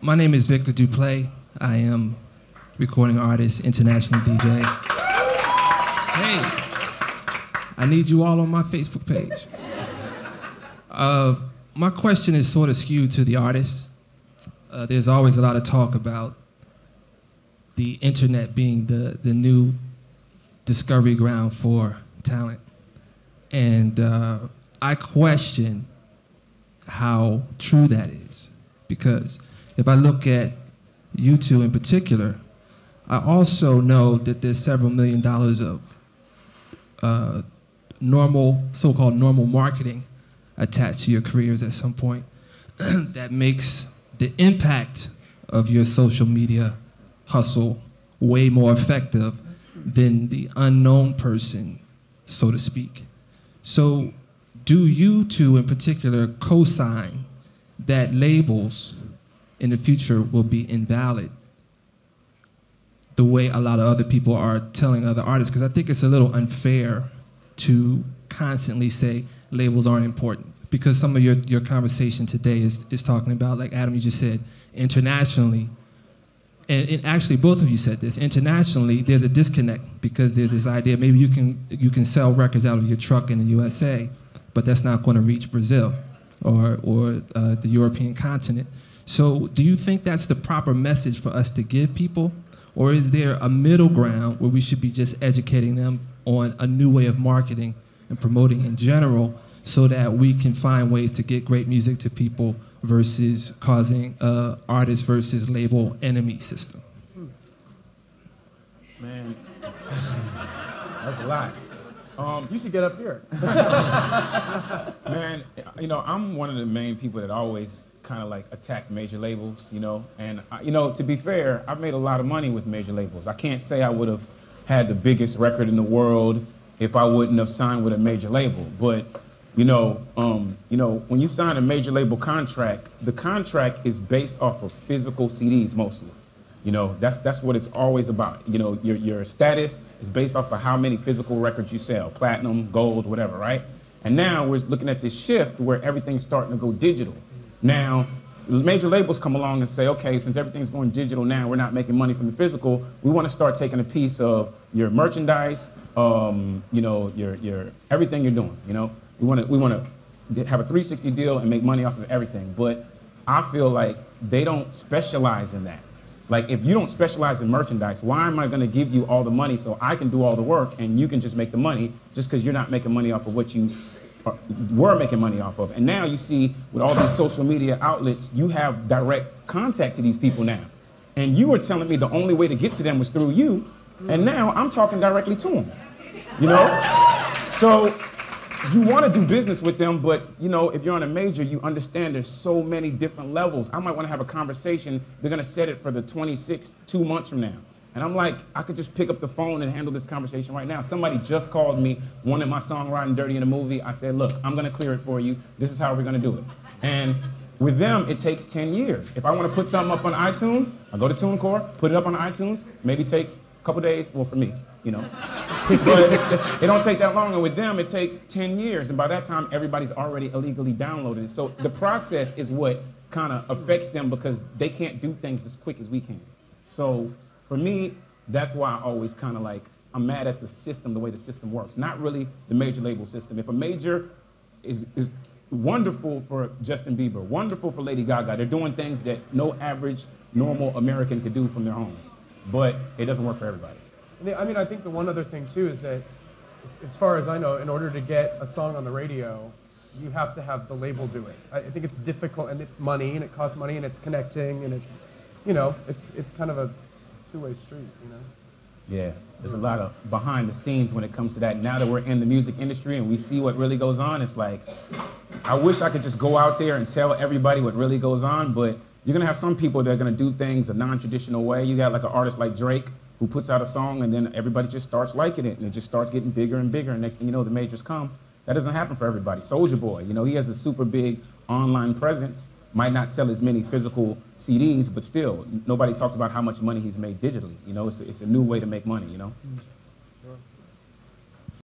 My name is Victor Duplay. I am recording artist, international DJ. Hey, I need you all on my Facebook page. My question is sort of skewed to the artists. There's always a lot of talk about the internet being the new discovery ground for talent. And I question how true that is. Because if I look at you two in particular, I also know that there's several $1 million of so-called normal marketing attached to your careers at some point that makes the impact of your social media hustle way more effective than the unknown person, so to speak. So do you two in particular co-sign that labels in the future will be invalid the way a lot of other people are telling other artists? Because I think it's a little unfair to constantly say labels aren't important. Because some of your conversation today is talking about, like Adam, you just said, internationally, and actually both of you said this, internationally there's a disconnect because there's this idea maybe you can sell records out of your truck in the USA, but that's not going to reach Brazil or the European continent. So do you think that's the proper message for us to give people? Or is there a middle ground where we should be just educating them on a new way of marketing and promoting in general so that we can find ways to get great music to people versus causing artist versus label enemy system? Man, that's a lot. You should get up here. Man, you know, I'm one of the main people that always kind of like attack major labels, you know, and you know, to be fair, I've made a lot of money with major labels. I can't say I would have had the biggest record in the world if I wouldn't have signed with a major label. But you know, when you sign a major label contract, the contract is based off of physical CDs mostly. You know, that's what it's always about. You know, your status is based off of how many physical records you sell, platinum, gold, whatever, right? And now we're looking at this shift where everything's starting to go digital. Now, major labels come along and say, okay, since everything's going digital now, we're not making money from the physical, we want to start taking a piece of your merchandise, you know, your everything you're doing, you know? We want to have a 360 deal and make money off of everything, but I feel like they don't specialize in that. Like, if you don't specialize in merchandise, why am I going to give you all the money so I can do all the work and you can just make the money just because you're not making money off of what you were making money off of? And now you see, with all these social media outlets, you have direct contact to these people now. And you were telling me the only way to get to them was through you, and now I'm talking directly to them, you know? So you want to do business with them, but you know, if you're on a major, you understand there's so many different levels. I might want to have a conversation. They're going to set it for the 26th, 2 months from now. And I'm like, I could just pick up the phone and handle this conversation right now. Somebody just called me, wanted my song Riding Dirty in a movie. I said, look, I'm going to clear it for you. This is how we're going to do it. And with them, it takes 10 years. If I want to put something up on iTunes, I go to TuneCore, put it up on iTunes. Maybe it takes a couple days, well, for me, you know. But it don't take that long, and with them, it takes 10 years, and by that time, everybody's already illegally downloaded it. So the process is what kind of affects them because they can't do things as quick as we can. So for me, that's why I always kind of like, I'm mad at the system, the way the system works, not really the major label system. If a major is wonderful for Justin Bieber, wonderful for Lady Gaga, they're doing things that no average, normal American could do from their homes, but it doesn't work for everybody. I mean, I think the one other thing, too, is that, as far as I know, in order to get a song on the radio, you have to have the label do it. I think it's difficult, and it's money, and it costs money, and it's connecting, and it's, you know, it's kind of a two-way street, you know? Yeah, there's a lot of behind the scenes when it comes to that. Now that we're in the music industry and we see what really goes on, it's like, I wish I could just go out there and tell everybody what really goes on, but you're gonna have some people that are gonna do things a non-traditional way. You got like an artist like Drake, who puts out a song and then everybody just starts liking it and it just starts getting bigger and bigger, and next thing you know, the majors come. That doesn't happen for everybody. Soulja Boy, you know, he has a super big online presence, might not sell as many physical CDs, but still, nobody talks about how much money he's made digitally. You know, it's a new way to make money, you know?